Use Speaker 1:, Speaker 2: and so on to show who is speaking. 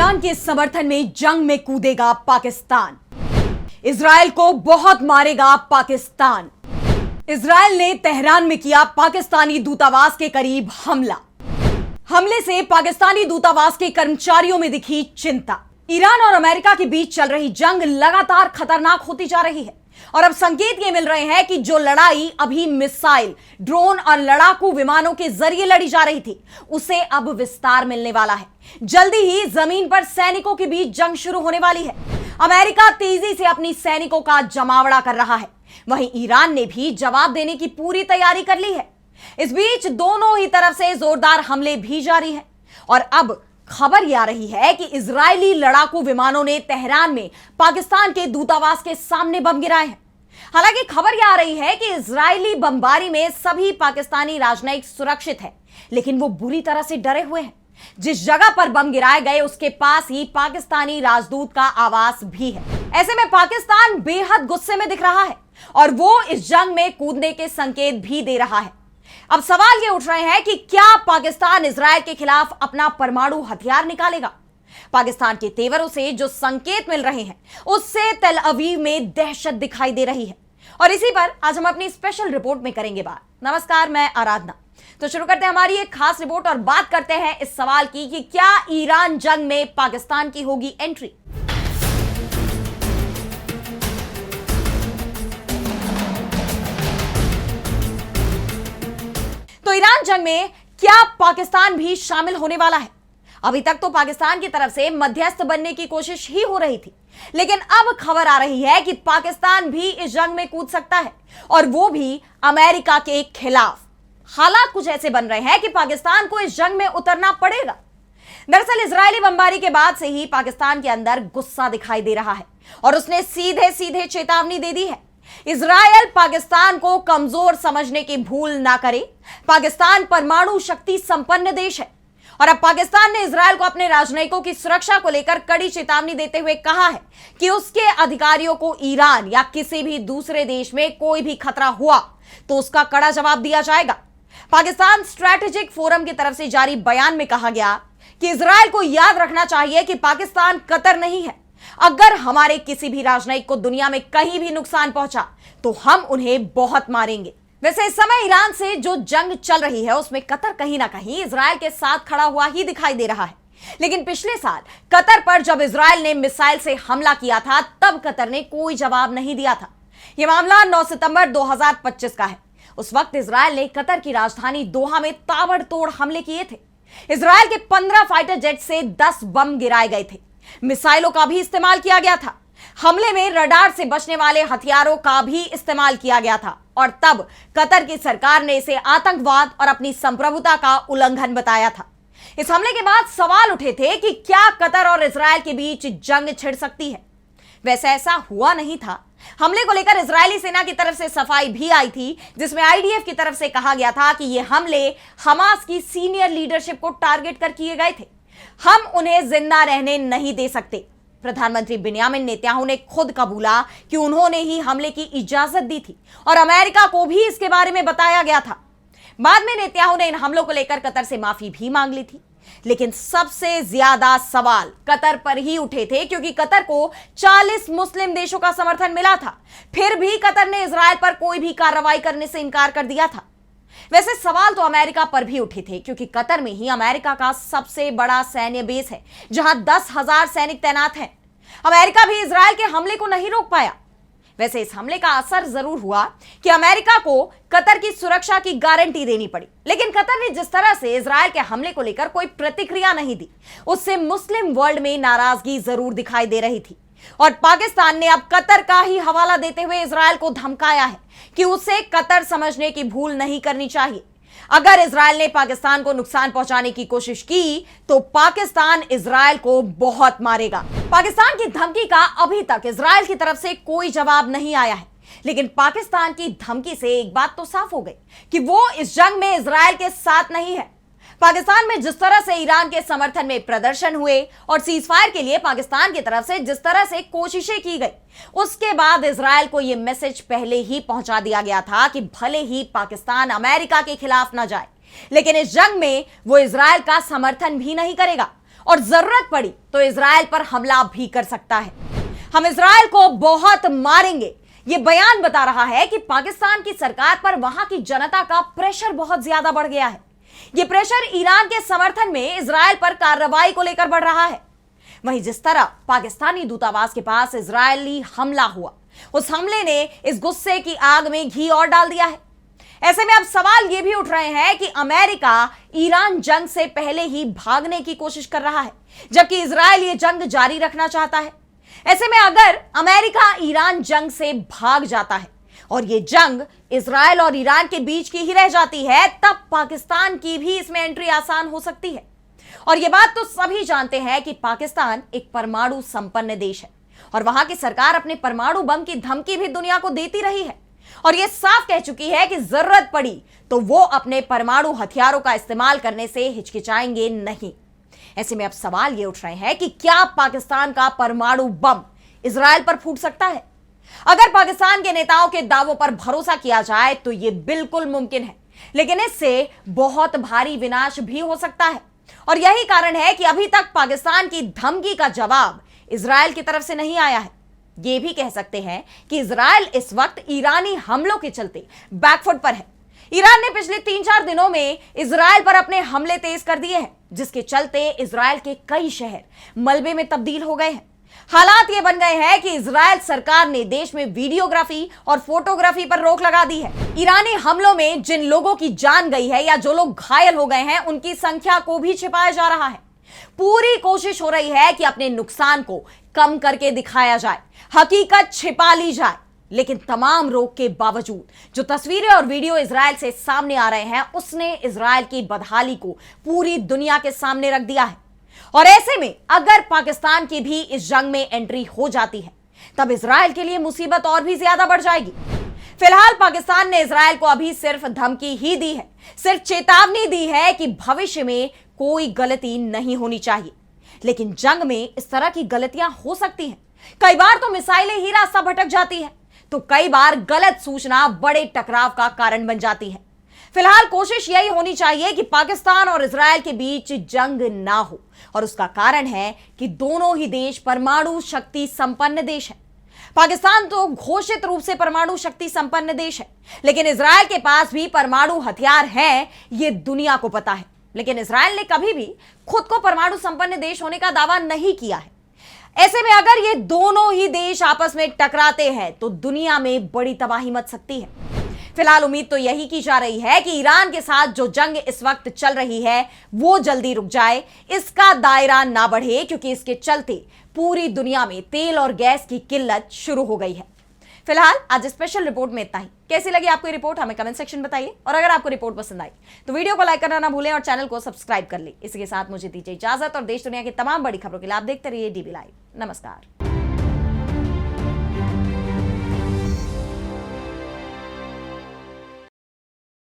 Speaker 1: Iran के समर्थन में जंग में कूदेगा पाकिस्तान। इजराइल को बहुत मारेगा पाकिस्तान। इजराइल ने तेहरान में किया पाकिस्तानी दूतावास के करीब हमला। हमले से पाकिस्तानी दूतावास के कर्मचारियों में दिखी चिंता। ईरान और अमेरिका के बीच चल रही जंग लगातार खतरनाक होती जा रही है और अब संकेत ये मिल रहे हैं कि जो लड़ाई अभी मिसाइल, ड्रोन और लड़ाकू विमानों के जरिए लड़ी जा रही थी, उसे अब विस्तार मिलने वाला है। जल्दी ही जमीन पर सैनिकों के बीच जंग शुरू होने वाली है। अमेरिका तेजी से अपनी सैनिकों का जमावड़ा कर रहा है, वहीं ईरान ने भी जवाब देने की पूरी तैयारी कर ली है। इस बीच दोनों ही तरफ से जोरदार हमले भी जारी हैं और अब खबर यह आ रही है कि इजरायली लड़ाकू विमानों ने तेहरान में पाकिस्तान के दूतावास के सामने बम गिराए हैं। हालांकि खबर यह आ रही है कि इजरायली बमबारी में सभी पाकिस्तानी राजनयिक सुरक्षित हैं, लेकिन वो बुरी तरह से डरे हुए हैं। जिस जगह पर बम गिराए गए उसके पास ही पाकिस्तानी राजदूत का आवास भी है। ऐसे में पाकिस्तान बेहद गुस्से में दिख रहा है और वो इस जंग में कूदने के संकेत भी दे रहा है। अब सवाल ये उठ रहे हैं कि क्या पाकिस्तान इजरायल के खिलाफ अपना परमाणु हथियार निकालेगा? पाकिस्तान के तेवरों से जो संकेत मिल रहे हैं उससे तेल अवीव में दहशत दिखाई दे रही है और इसी पर आज हम अपनी स्पेशल रिपोर्ट में करेंगे बात। नमस्कार, मैं आराधना। तो शुरू करते हैं हमारी एक खास रिपोर्ट और बात करते हैं इस सवाल की कि क्या ईरान जंग में पाकिस्तान की होगी एंट्री। तो ईरान जंग में क्या पाकिस्तान भी शामिल होने वाला है? अभी तक तो पाकिस्तान की तरफ से मध्यस्थ बनने की कोशिश ही हो रही थी, लेकिन अब खबर आ रही है कि पाकिस्तान भी इस जंग में कूद सकता है और वो भी अमेरिका के खिलाफ। हालात कुछ ऐसे बन रहे हैं कि पाकिस्तान को इस जंग में उतरना पड़ेगा। दरअसल इजरायली बमबारी के बाद से ही पाकिस्तान के अंदर गुस्सा दिखाई दे रहा है और उसने सीधे सीधे चेतावनी दे दी है। इजरायल पाकिस्तान को कमजोर समझने की भूल ना करे। पाकिस्तान परमाणु शक्ति संपन्न देश है और अब पाकिस्तान ने इजरायल को अपने राजनयिकों की सुरक्षा को लेकर कड़ी चेतावनी देते हुए कहा है कि उसके अधिकारियों को ईरान या किसी भी दूसरे देश में कोई भी खतरा हुआ तो उसका कड़ा जवाब दिया जाएगा। पाकिस्तान स्ट्रैटेजिक फोरम की तरफ से जारी बयान में कहा गया कि इजरायल को याद रखना चाहिए कि पाकिस्तान कतर नहीं है। अगर हमारे किसी भी राजनयिक को दुनिया में कहीं भी नुकसान पहुंचा तो हम उन्हें बहुत मारेंगे। वैसे इस समय ईरान से जो जंग चल रही है उसमें कतर कहीं ना कहीं इजरायल के साथ खड़ा हुआ ही दिखाई दे रहा है, लेकिन पिछले साल कतर पर जब इजरायल ने मिसाइल से हमला किया था तब कतर ने कोई जवाब नहीं दिया था। यह मामला 9 सितंबर 2025 का है। उस वक्त इजरायल ने कतर की राजधानी दोहा में ताबड़तोड़ हमले किए थे। इजरायल के 15 फाइटर जेट से 10 बम गिराए गए थे। मिसाइलों का भी इस्तेमाल किया गया था। हमले में रडार से बचने वाले हथियारों का भी इस्तेमाल किया गया था और तब कतर की सरकार ने इसे आतंकवाद और अपनी संप्रभुता का उल्लंघन बताया था। इस हमले के बाद सवाल उठे थे कि क्या कतर और इजरायल के बीच जंग छिड़ सकती है। वैसे ऐसा हुआ नहीं था। हमले को लेकर इजरायली सेना की तरफ से सफाई भी आई थी, जिसमें आईडीएफ की तरफ से कहा गया था कि ये हमले हमास की सीनियर लीडरशिप को टारगेट कर किए गए थे। हम उन्हें जिंदा रहने नहीं दे सकते। प्रधानमंत्री बिन्यामिन नेतन्याहू ने खुद कबूला कि उन्होंने ही हमले की इजाजत दी थी और अमेरिका को भी इसके बारे में बताया गया था। बाद में नेतन्याहू ने इन हमलों को लेकर कतर से माफी भी मांग ली थी, लेकिन सबसे ज्यादा सवाल कतर पर ही उठे थे क्योंकि कतर को 40 मुस्लिम देशों का समर्थन मिला था। फिर भी कतर ने इजरायल पर कोई भी कार्रवाई करने से इनकार कर दिया था। वैसे सवाल तो अमेरिका पर भी उठे थे क्योंकि कतर में ही अमेरिका का सबसे बड़ा सैन्य बेस है जहां 10,000 सैनिक तैनात हैं। अमेरिका भी इजरायल के हमले को नहीं रोक पाया। वैसे इस हमले का असर जरूर हुआ कि अमेरिका को कतर की सुरक्षा की गारंटी देनी पड़ी, लेकिन कतर ने जिस तरह से इजरायल के हमले को लेकर कोई प्रतिक्रिया नहीं दी उससे मुस्लिम वर्ल्ड में नाराजगी जरूर दिखाई दे रही थी और पाकिस्तान ने अब कतर का ही हवाला देते हुए इजरायल को धमकाया है कि उसे कतर समझने की भूल नहीं करनी चाहिए। अगर इजरायल ने पाकिस्तान को नुकसान पहुंचाने की कोशिश की तो पाकिस्तान इजरायल को बहुत मारेगा। पाकिस्तान की धमकी का अभी तक इजरायल की तरफ से कोई जवाब नहीं आया है, लेकिन पाकिस्तान की धमकी से एक बात तो साफ हो गई कि वो इस जंग में इजरायल के साथ नहीं है। पाकिस्तान में जिस तरह से ईरान के समर्थन में प्रदर्शन हुए और सीजफायर के लिए पाकिस्तान की तरफ से जिस तरह से कोशिशें की गई, उसके बाद इजरायल को यह मैसेज पहले ही पहुंचा दिया गया था कि भले ही पाकिस्तान अमेरिका के खिलाफ न जाए, लेकिन इस जंग में वो इजरायल का समर्थन भी नहीं करेगा और जरूरत पड़ी तो इजराइल पर हमला भी कर सकता है। हम इजराइल को बहुत मारेंगे, यह बयान बता रहा है कि पाकिस्तान की सरकार पर वहां की जनता का प्रेशर बहुत ज्यादा बढ़ गया है। यह प्रेशर ईरान के समर्थन में इजराइल पर कार्रवाई को लेकर बढ़ रहा है। वहीं जिस तरह पाकिस्तानी दूतावास के पास इजरायली हमला हुआ, उस हमले ने इस गुस्से की आग में घी और डाल दिया है। ऐसे में अब सवाल यह भी उठ रहे हैं कि अमेरिका ईरान जंग से पहले ही भागने की कोशिश कर रहा है, जबकि इजराइल ये जंग जारी रखना चाहता है। ऐसे में अगर अमेरिका ईरान जंग से भाग जाता है और ये जंग इजराइल और ईरान के बीच की ही रह जाती है, तब पाकिस्तान की भी इसमें एंट्री आसान हो सकती है। और यह बात तो सभी जानते हैं कि पाकिस्तान एक परमाणु संपन्न देश है और वहां की सरकार अपने परमाणु बम की धमकी भी दुनिया को देती रही है और यह साफ कह चुकी है कि जरूरत पड़ी तो वो अपने परमाणु हथियारों का इस्तेमाल करने से हिचकिचाएंगे नहीं। ऐसे में अब सवाल ये उठ रहे हैं कि क्या पाकिस्तान का परमाणु बम इजराइल पर फूट सकता है? अगर पाकिस्तान के नेताओं के दावों पर भरोसा किया जाए तो यह बिल्कुल मुमकिन है, लेकिन इससे बहुत भारी विनाश भी हो सकता है। और यही कारण है कि अभी तक पाकिस्तान की धमकी का जवाब इजराइल की तरफ से नहीं आया है। यह भी कह सकते हैं कि इजराइल इस वक्त ईरानी हमलों के चलते बैकफुट पर है। ईरान ने पिछले 3-4 दिनों में इजराइल पर अपने हमले तेज कर दिए हैं, जिसके चलते इजराइल के कई शहर मलबे में तब्दील हो गए हैं। हालात ये बन गए हैं कि इजराइल सरकार ने देश में वीडियोग्राफी और फोटोग्राफी पर रोक लगा दी है। ईरानी हमलों में जिन लोगों की जान गई है या जो लोग घायल हो गए हैं, उनकी संख्या को भी छिपाया जा रहा है। पूरी कोशिश हो रही है कि अपने नुकसान को कम करके दिखाया जाए, हकीकत छिपा ली जाए। लेकिन तमाम रोक के बावजूद जो तस्वीरें और वीडियो इजराइल से सामने आ रहे हैं, उसने इजराइल की बदहाली को पूरी दुनिया के सामने रख दिया है। और ऐसे में अगर पाकिस्तान की भी इस जंग में एंट्री हो जाती है, तब इजराइल के लिए मुसीबत और भी ज्यादा बढ़ जाएगी। फिलहाल पाकिस्तान ने इजराइल को अभी सिर्फ धमकी ही दी है, सिर्फ चेतावनी दी है कि भविष्य में कोई गलती नहीं होनी चाहिए। लेकिन जंग में इस तरह की गलतियां हो सकती हैं। कई बार तो मिसाइलें ही रास्ता भटक जाती हैं, तो कई बार गलत सूचना बड़े टकराव का कारण बन जाती है। फिलहाल कोशिश यही होनी चाहिए कि पाकिस्तान और इजराइल के बीच जंग ना हो, और उसका कारण है कि दोनों ही देश परमाणु शक्ति संपन्न देश है। पाकिस्तान तो घोषित रूप से परमाणु शक्ति संपन्न देश है, लेकिन इजराइल के पास भी परमाणु हथियार हैं, ये दुनिया को पता है। लेकिन इजराइल ने कभी भी खुद को परमाणु संपन्न देश होने का दावा नहीं किया है। ऐसे में अगर ये दोनों ही देश आपस में टकराते हैं तो दुनिया में बड़ी तबाही मच सकती है। फिलहाल उम्मीद तो यही की जा रही है कि ईरान के साथ जो जंग इस वक्त चल रही है वो जल्दी रुक जाए, इसका दायरा ना बढ़े, क्योंकि इसके चलते पूरी दुनिया में तेल और गैस की किल्लत शुरू हो गई है। फिलहाल आज स्पेशल रिपोर्ट में इतना ही। कैसी लगी आपको रिपोर्ट हमें कमेंट सेक्शन में बताइए, और अगर आपको रिपोर्ट पसंद आई तो वीडियो को लाइक करना ना भूलें और चैनल को सब्सक्राइब कर लें। इसी के साथ मुझे दीजिए इजाजत, और देश दुनिया की तमाम बड़ी खबरों के लिए आप देखते रहिए DB लाइव। नमस्कार।